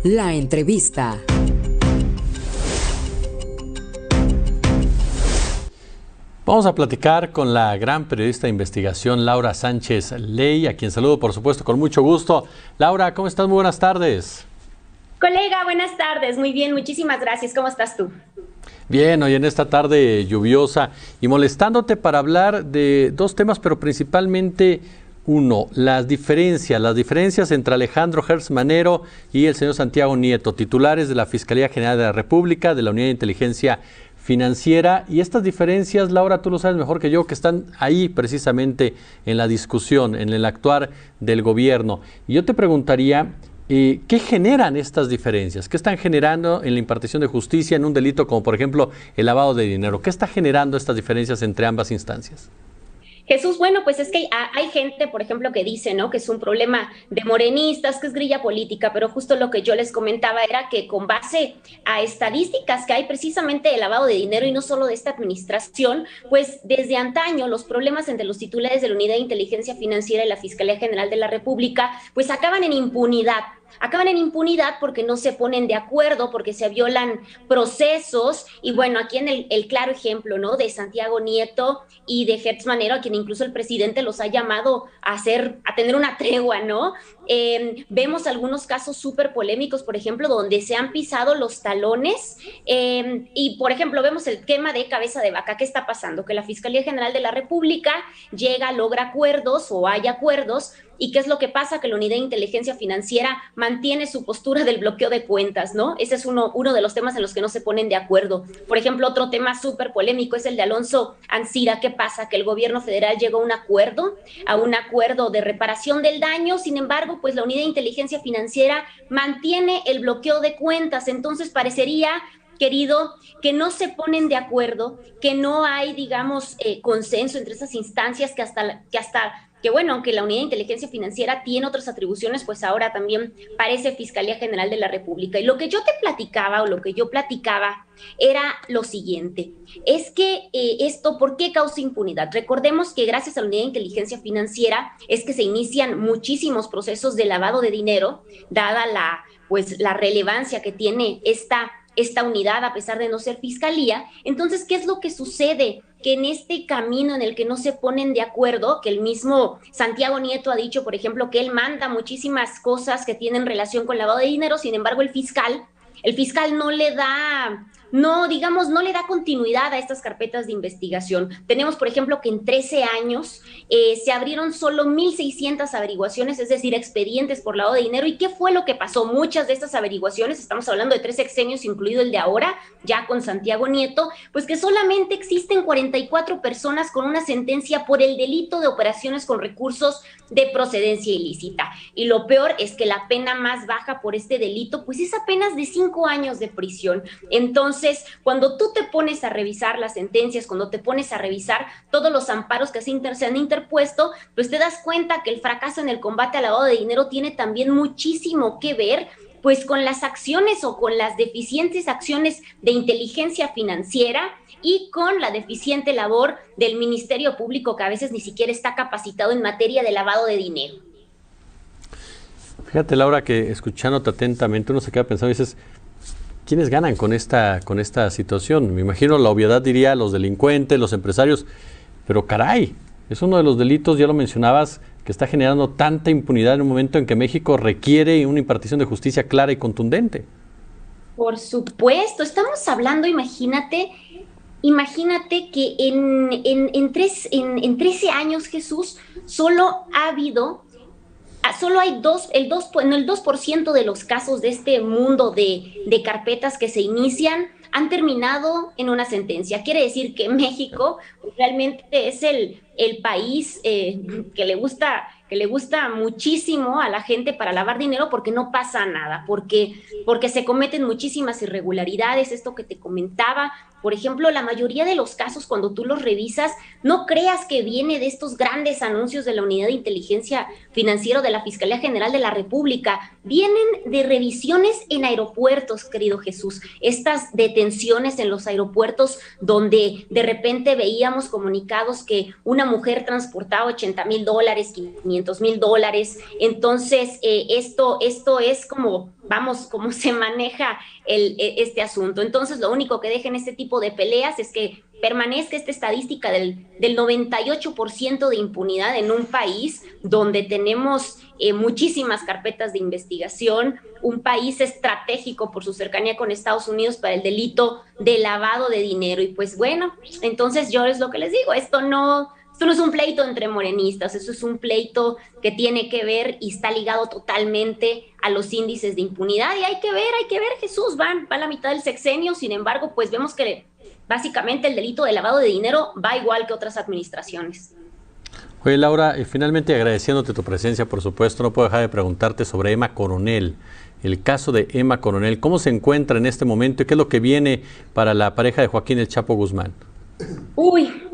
La entrevista. Vamos a platicar con la gran periodista de investigación Laura Sánchez Ley, a quien saludo por supuesto con mucho gusto. Laura, ¿cómo estás? Muy buenas tardes. Colega, buenas tardes. Muy bien, muchísimas gracias. ¿Cómo estás tú? Bien, hoy en esta tarde lluviosa y molestándote para hablar de dos temas, pero principalmente uno, las diferencias entre Alejandro Gertz Manero y el señor Santiago Nieto, titulares de la Fiscalía General de la República, de la Unidad de Inteligencia Financiera. Y estas diferencias, Laura, tú lo sabes mejor que yo, que están ahí precisamente en la discusión, en el actuar del gobierno. Y yo te preguntaría, ¿qué generan estas diferencias? ¿Qué están generando en la impartición de justicia en un delito como, por ejemplo, el lavado de dinero? ¿Qué está generando estas diferencias entre ambas instancias? Jesús, bueno, pues es que hay gente, por ejemplo, que dice, ¿no?, que es un problema de morenistas, que es grilla política, pero justo lo que yo les comentaba era que con base a estadísticas que hay precisamente de lavado de dinero y no solo de esta administración, pues desde antaño los problemas entre los titulares de la Unidad de Inteligencia Financiera y la Fiscalía General de la República, pues acaban en impunidad. Acaban en impunidad porque no se ponen de acuerdo, porque se violan procesos. Y bueno, aquí en el claro ejemplo, ¿no?, de Santiago Nieto y de Gertz Manero, a quien incluso el presidente los ha llamado a tener una tregua, ¿no? Vemos algunos casos súper polémicos, por ejemplo, donde se han pisado los talones. Y, por ejemplo, vemos el tema de Cabeza de Vaca. ¿Qué está pasando? Que la Fiscalía General de la República logra acuerdos o hay acuerdos. ¿Y qué es lo que pasa? Que la Unidad de Inteligencia Financiera mantiene su postura del bloqueo de cuentas, ¿no? Ese es uno de los temas en los que no se ponen de acuerdo. Por ejemplo, otro tema súper polémico es el de Alonso Ancira. ¿Qué pasa? Que el gobierno federal llegó a un acuerdo de reparación del daño. Sin embargo, pues la Unidad de Inteligencia Financiera mantiene el bloqueo de cuentas. Entonces parecería, querido, que no se ponen de acuerdo, que no hay, digamos, consenso entre esas instancias que bueno, aunque la Unidad de Inteligencia Financiera tiene otras atribuciones, pues ahora también parece Fiscalía General de la República. Y lo que yo te platicaba, o lo que yo platicaba, era lo siguiente: es que esto, ¿por qué causa impunidad? Recordemos que gracias a la Unidad de Inteligencia Financiera es que se inician muchísimos procesos de lavado de dinero, dada la relevancia que tiene esta unidad, a pesar de no ser fiscalía. Entonces, ¿qué es lo que sucede? Que en este camino en el que no se ponen de acuerdo, que el mismo Santiago Nieto ha dicho, por ejemplo, que él manda muchísimas cosas que tienen relación con lavado de dinero. Sin embargo, el fiscal no le da continuidad a estas carpetas de investigación. Tenemos, por ejemplo, que en 13 años se abrieron solo 1,600 averiguaciones, es decir, expedientes por lavado de dinero. ¿Y qué fue lo que pasó? Muchas de estas averiguaciones, estamos hablando de 3 sexenios, incluido el de ahora, ya con Santiago Nieto, pues que solamente existen 44 personas con una sentencia por el delito de operaciones con recursos de procedencia ilícita. Y lo peor es que la pena más baja por este delito, pues es apenas de 5 años de prisión. Entonces, cuando tú te pones a revisar las sentencias, cuando te pones a revisar todos los amparos que se han interpuesto, pues te das cuenta que el fracaso en el combate al lavado de dinero tiene también muchísimo que ver, pues, con las acciones o con las deficientes acciones de inteligencia financiera y con la deficiente labor del Ministerio Público, que a veces ni siquiera está capacitado en materia de lavado de dinero. Fíjate, Laura, que escuchándote atentamente uno se queda pensando y dices, ¿quiénes ganan con esta situación? Me imagino la obviedad diría los delincuentes, los empresarios, pero caray, es uno de los delitos, ya lo mencionabas, que está generando tanta impunidad en un momento en que México requiere una impartición de justicia clara y contundente. Por supuesto, estamos hablando, imagínate que en 13 años, Jesús, solo hay el 2% de los casos de este mundo de carpetas que se inician han terminado en una sentencia. Quiere decir que México realmente es el país que le gusta muchísimo a la gente para lavar dinero, porque no pasa nada, porque se cometen muchísimas irregularidades. Esto que te comentaba, por ejemplo, la mayoría de los casos, cuando tú los revisas, no creas que viene de estos grandes anuncios de la Unidad de Inteligencia Financiera de la Fiscalía General de la República, vienen de revisiones en aeropuertos, querido Jesús. Estas detenciones detenciones en los aeropuertos donde de repente veíamos comunicados que una mujer transportaba $80,000, $500,000. Entonces, esto es como, vamos, cómo se maneja este asunto. Entonces, lo único que deja en este tipo de peleas es que permanezca esta estadística del 98% de impunidad en un país donde tenemos muchísimas carpetas de investigación, un país estratégico por su cercanía con Estados Unidos para el delito de lavado de dinero. Y pues bueno, entonces yo es lo que les digo, esto no es un pleito entre morenistas, eso es un pleito que tiene que ver y está ligado totalmente a los índices de impunidad. Y hay que ver, Jesús, va a la mitad del sexenio, sin embargo, pues vemos que básicamente el delito de lavado de dinero va igual que otras administraciones. Oye, Laura, finalmente agradeciéndote tu presencia, por supuesto, no puedo dejar de preguntarte sobre Emma Coronel, el caso de Emma Coronel. ¿Cómo se encuentra en este momento y qué es lo que viene para la pareja de Joaquín El Chapo Guzmán? Uy.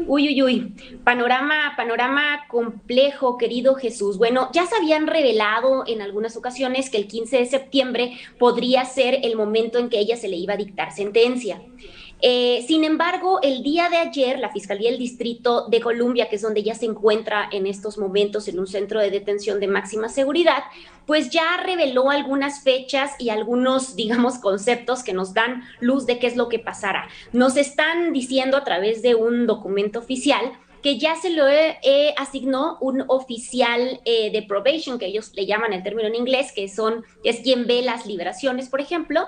Panorama complejo, querido Jesús. Bueno, ya se habían revelado en algunas ocasiones que el 15 de septiembre podría ser el momento en que ella se le iba a dictar sentencia. Sin embargo, el día de ayer, la Fiscalía del Distrito de Columbia, que es donde ella se encuentra en estos momentos en un centro de detención de máxima seguridad, pues ya reveló algunas fechas y algunos, digamos, conceptos que nos dan luz de qué es lo que pasará. Nos están diciendo a través de un documento oficial que ya se le asignó un oficial de probation, que ellos le llaman el término en inglés, que es quien ve las liberaciones, por ejemplo,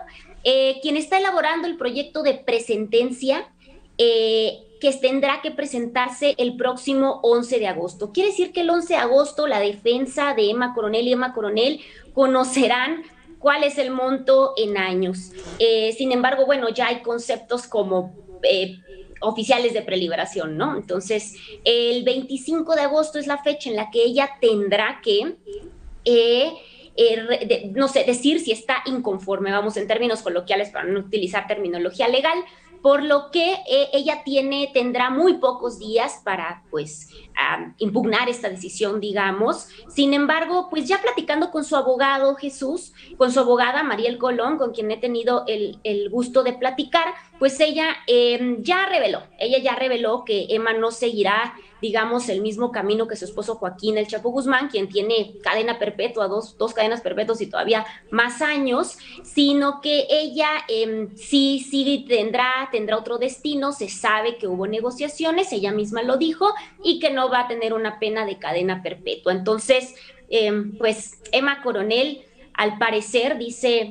quien está elaborando el proyecto de presentencia que tendrá que presentarse el próximo 11 de agosto. Quiere decir que el 11 de agosto la defensa de Emma Coronel y Emma Coronel conocerán cuál es el monto en años. Sin embargo, bueno, ya hay conceptos como oficiales de preliberación, ¿no? Entonces, el 25 de agosto es la fecha en la que ella tendrá que, no sé, decir si está inconforme, vamos, en términos coloquiales para no utilizar terminología legal, por lo que ella tendrá muy pocos días para, pues, impugnar esta decisión, digamos. Sin embargo, pues ya platicando con su abogado, Jesús, con su abogada, Mariel Colón, con quien he tenido el gusto de platicar, pues ella ya reveló que Emma no seguirá, digamos, el mismo camino que su esposo Joaquín El Chapo Guzmán, quien tiene cadena perpetua, dos cadenas perpetuas y todavía más años, sino que ella sí tendrá otro destino. Se sabe que hubo negociaciones, ella misma lo dijo, y que no va a tener una pena de cadena perpetua. Entonces, pues Emma Coronel, al parecer,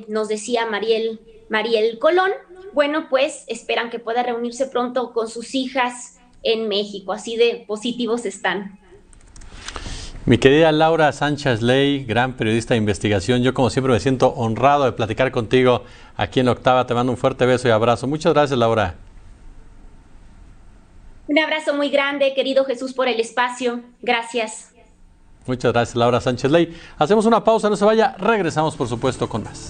nos decía Mariel Colón, bueno, pues esperan que pueda reunirse pronto con sus hijas en México, así de positivos están. Mi querida Laura Sánchez Ley, gran periodista de investigación, yo como siempre me siento honrado de platicar contigo aquí en La Octava. Te mando un fuerte beso y abrazo. Muchas gracias, Laura. Un abrazo muy grande, querido Jesús, por el espacio. Gracias. Muchas gracias, Laura Sánchez Ley. Hacemos una pausa, no se vaya, regresamos por supuesto con más.